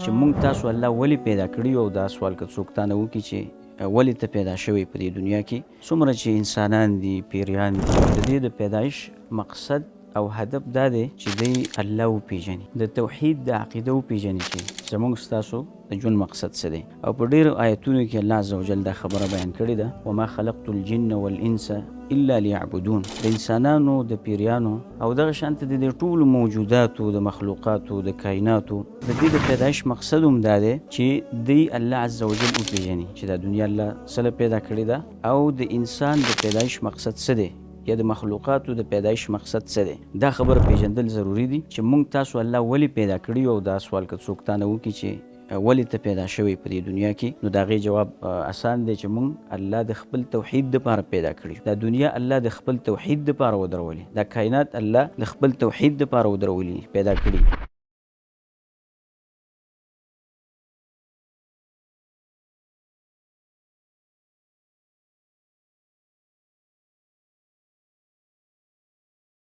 چې مونږ تاسو الله ولې پیدا کړي او دا سوال که څوک تانه وکړي چې ولې ته پیدا شوی په دې دنیا کې څومره چې انسانان دي پیریان دي د دې د پیدایش مقصد او هدف دا دی چې دی الله وپېژني د توحید د عقیده وپېژني چې زموږ ستاسو د ژوند مقصد څه دی او په ډېرو آیتونو کې الله عزوجل دا خبره بیان کړې ده وما خلقت الجن والانس الا ليعبدون د انسانانو د پیریانو او دغه شانته د ټولو موجوداتو د مخلوقاتو د کائناتو د دې د پیدایش مقصد هم دا دی چې دی الله عزوجل وپېژني چې دا دنیا الله څه پیدا کړې ده او د انسان د پیدایش مقصد څه دی یا د مخلوقاتو د پیدایش مقصد څه دی دا خبره پیژندل ضروری دي چې مونږ تاسو الله ولې پیدا کړي او دا سوال که څوک تانه وکړي چې ولې ته پیدا شوی په دې دنیا کې نو د هغې جواب اسان دی چې مونږ الله د خپل توحید دپاره پیدا کړي دا دنیا الله د خپل توحید دپاره ودرولې دا کائنات الله د خپل توحید دپاره ودرولې پیدا کړي